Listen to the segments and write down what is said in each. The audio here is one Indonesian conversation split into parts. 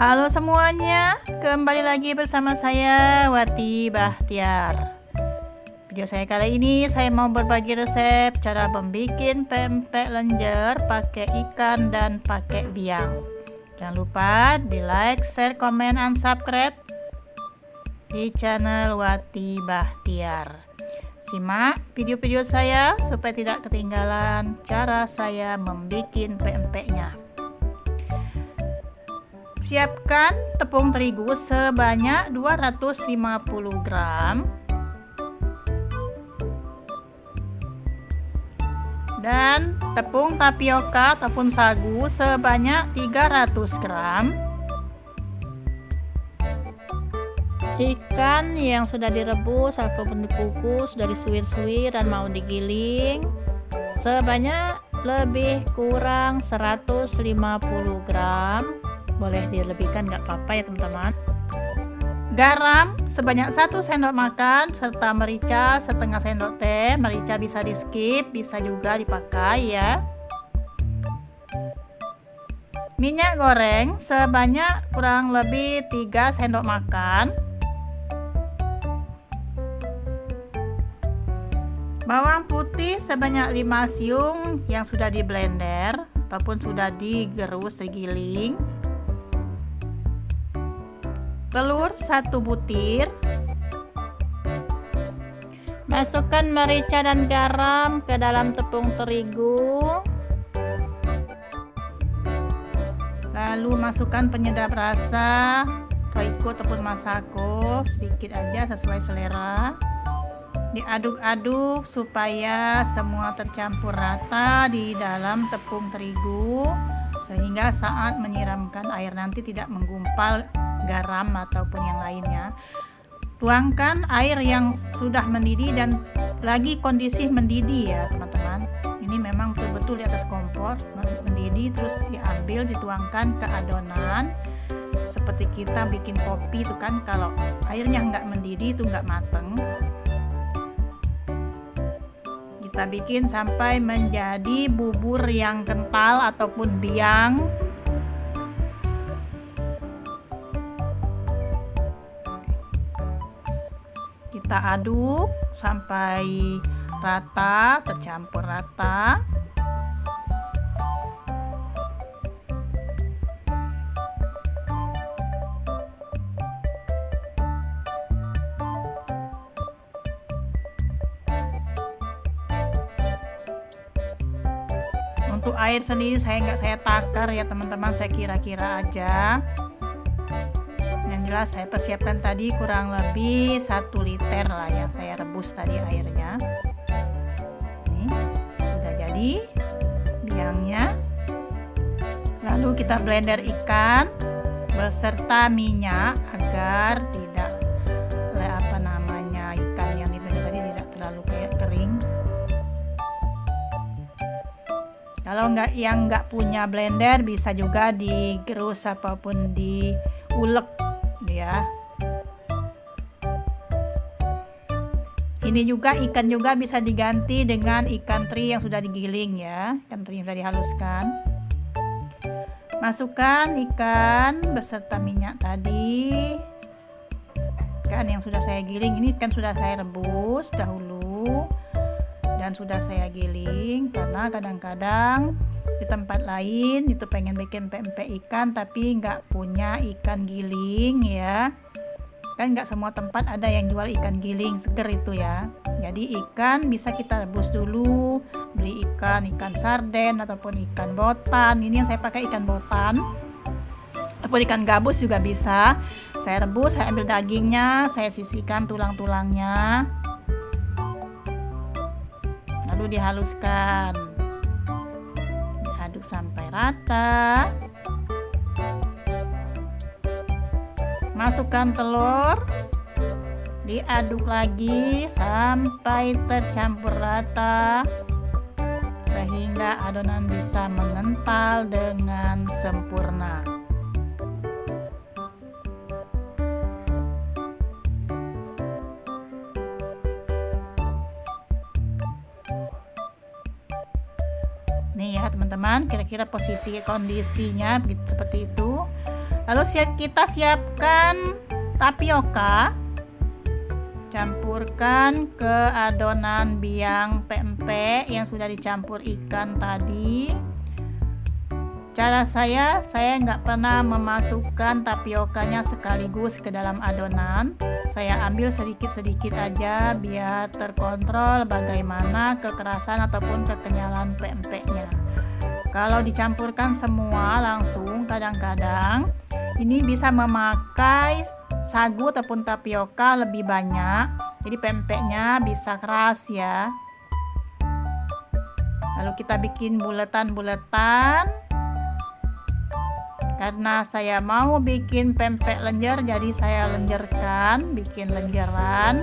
Halo semuanya, kembali lagi bersama saya Wati Bahtiar. Video saya kali ini saya mau berbagi resep cara membuat pempek lenjer pakai ikan dan pakai biang. Jangan lupa di like, share, komen, dan subscribe di channel Wati Bahtiar. Simak video-video saya supaya tidak ketinggalan cara saya membuat pempeknya. Siapkan tepung terigu sebanyak 250 gram dan tepung tapioka ataupun sagu sebanyak 300 gram. Ikan yang sudah direbus ataupun dikukus, sudah disuir-suir dan mau digiling sebanyak lebih kurang 150 gram. Boleh dilebihkan nggak apa-apa ya teman-teman. Garam sebanyak 1 sendok makan serta merica setengah sendok teh. Merica bisa di skip, bisa juga dipakai ya. Minyak goreng sebanyak kurang lebih 3 sendok makan. Bawang putih sebanyak 5 siung yang sudah di blender ataupun sudah digerus segiling. Telur 1 butir. Masukkan merica dan garam ke dalam tepung terigu. Lalu masukkan penyedap rasa, Royco ataupun Masako, sedikit aja sesuai selera. Diaduk-aduk supaya semua tercampur rata di dalam tepung terigu, sehingga saat menyiramkan air nanti tidak menggumpal garam ataupun yang lainnya. Tuangkan air yang sudah mendidih dan lagi kondisi mendidih ya teman-teman. Ini memang betul-betul di atas kompor mendidih, terus diambil dituangkan ke adonan. Seperti kita bikin kopi itu kan, kalau airnya nggak mendidih itu nggak mateng. Kita bikin sampai menjadi bubur yang kental ataupun biang. Kita aduk sampai rata, tercampur rata. Untuk air sendiri saya takar ya teman-teman, saya kira-kira aja. Yang jelas saya persiapkan tadi kurang lebih 1 liter lah yang saya rebus tadi airnya. Ini sudah jadi biangnya. Lalu kita blender ikan beserta minyak agar tidak ikan yang di blender tadi tidak terlalu kayak kering. Kalau nggak punya blender bisa juga digerus apapun diulek ya. Ini juga ikan juga bisa diganti dengan ikan teri yang sudah digiling ya, ikan teri yang sudah dihaluskan. Masukkan ikan beserta minyak tadi. Ikan yang sudah saya giling ini kan sudah saya rebus dahulu dan sudah saya giling, karena kadang-kadang di tempat lain itu pengen bikin pempek ikan tapi nggak punya ikan giling ya, kan nggak semua tempat ada yang jual ikan giling seger itu ya. Jadi ikan bisa kita rebus dulu, beli ikan sarden ataupun ikan botan. Ini yang saya pakai ikan botan ataupun ikan gabus juga bisa. Saya rebus, saya ambil dagingnya, saya sisihkan tulang-tulangnya, lalu dihaluskan, diaduk sampai rata. Masukkan telur, diaduk lagi sampai tercampur rata sehingga adonan bisa mengental dengan sempurna. Nih ya teman-teman, kira-kira posisi kondisinya seperti itu. Lalu kita siapkan tapioka, campurkan ke adonan biang pempek yang sudah dicampur ikan tadi. Cara saya nggak pernah memasukkan tapiokanya sekaligus ke dalam adonan. Saya ambil sedikit-sedikit aja biar terkontrol bagaimana kekerasan ataupun kekenyalan pempeknya. Kalau dicampurkan semua langsung, kadang-kadang ini bisa memakai sagu ataupun tapioka lebih banyak. Jadi pempeknya bisa keras ya. Lalu kita bikin buletan-buletan. Karena saya mau bikin pempek lenjer, jadi saya lenjerkan, bikin lenjeran.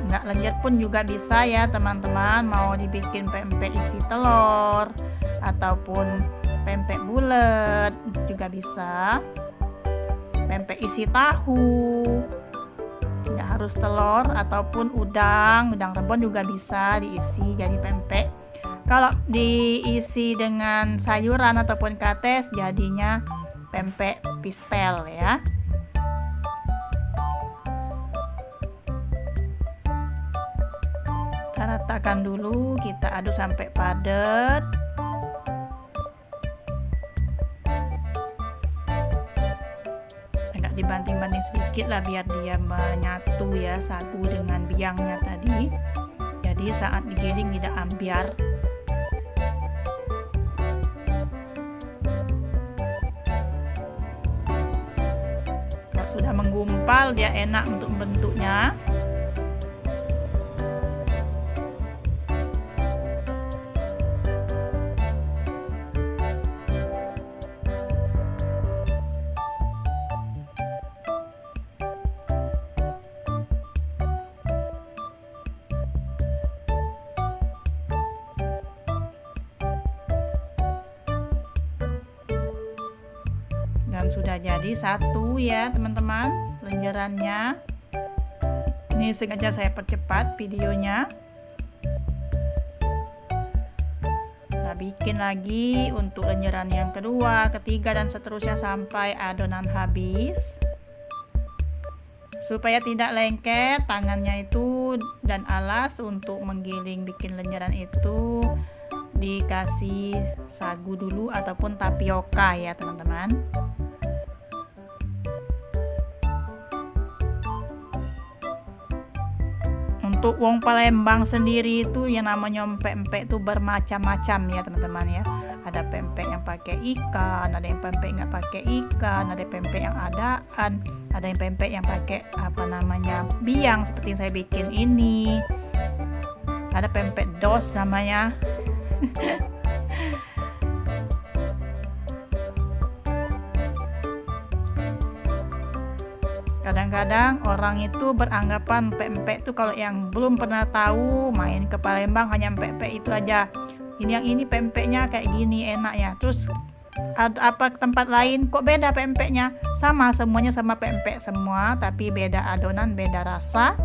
Nggak lenjer pun juga bisa ya teman-teman. Mau dibikin pempek isi telur ataupun pempek bulat juga bisa. Pempek isi tahu, tidak harus telur, ataupun udang rebon juga bisa diisi jadi pempek. Kalau diisi dengan sayuran ataupun kates jadinya pempek pistel ya. Kita ratakan dulu, kita aduk sampai padat. Agak dibanting-banting sedikit lah biar dia menyatu ya, sagu dengan biangnya tadi. Jadi saat digiling tidak ambiar. Sudah menggumpal, dia enak untuk bentuknya. Dan sudah jadi satu ya teman-teman lenjerannya. Ini sengaja saya percepat videonya. Kita bikin lagi untuk lenjeran yang kedua, ketiga, dan seterusnya sampai adonan habis. Supaya tidak lengket tangannya itu dan alas untuk menggiling bikin lenjeran itu dikasih sagu dulu ataupun tapioka ya teman-teman. Untuk wong Palembang sendiri itu yang namanya pempek itu bermacam-macam ya teman-teman ya. Ada pempek yang pakai ikan, ada yang pempek nggak pakai ikan, ada pempek yang adaan, ada yang pempek yang pakai biang seperti yang saya bikin ini. Ada pempek dos namanya. Kadang-kadang orang itu beranggapan pempek itu, kalau yang belum pernah tahu main ke Palembang hanya pempek itu aja. Yang ini pempeknya kayak gini enak ya. Terus apa tempat lain kok beda pempeknya? Sama, semuanya sama pempek semua, tapi beda adonan, beda rasa.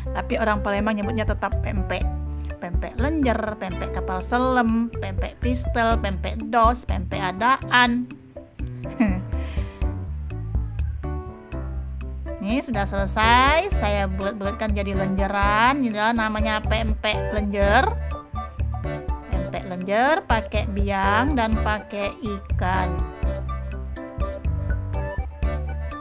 Tapi orang Palembang nyebutnya tetap pempek. Pempek lenjer, pempek kapal selam, pempek pistel, pempek dos, pempek adaan. Ini sudah selesai, saya bulat-bulatkan jadi lenjeran. Ini adalah namanya pempek lenjer. Pempek lenjer pakai biang dan pakai ikan.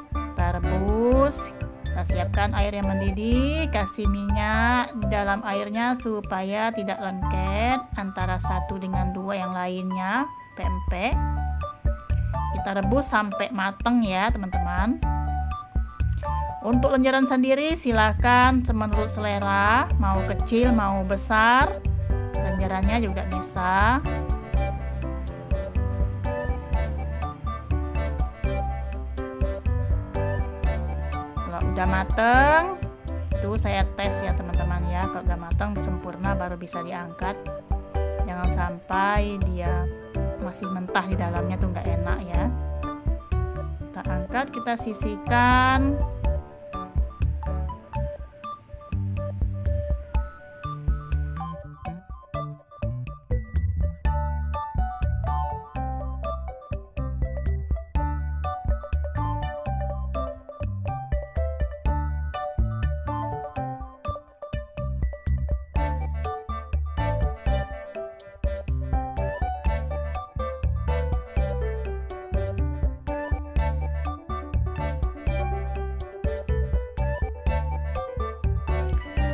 Kita rebus. Kita siapkan air yang mendidih, kasih minyak di dalam airnya supaya tidak lengket antara satu dengan dua yang lainnya pempek. Kita rebus sampai mateng ya teman-teman. Untuk lenjeran sendiri silahkan menurut selera, mau kecil mau besar, lenjerannya juga bisa. Kalau udah mateng, itu saya tes ya teman-teman ya. Kalau udah mateng sempurna baru bisa diangkat. Jangan sampai dia masih mentah di dalamnya, tuh nggak enak ya. Kita angkat, kita sisihkan.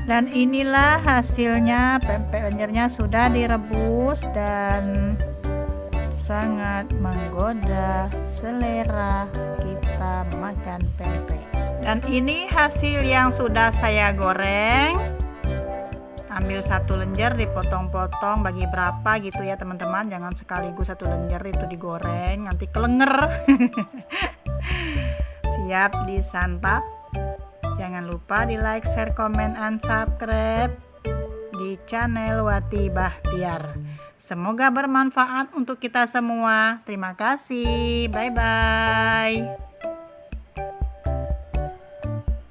Dan inilah hasilnya, pempek lenjernya sudah direbus dan sangat menggoda selera kita makan pempek. Dan ini hasil yang sudah saya goreng. Ambil satu lenjer, dipotong-potong bagi berapa gitu ya teman-teman, jangan sekaligus satu lenjer itu digoreng, nanti kelenger. Siap disantap. Jangan lupa di like, share, comment, and subscribe di channel Wati Bahtiar. Semoga bermanfaat untuk kita semua. Terima kasih. Bye-bye.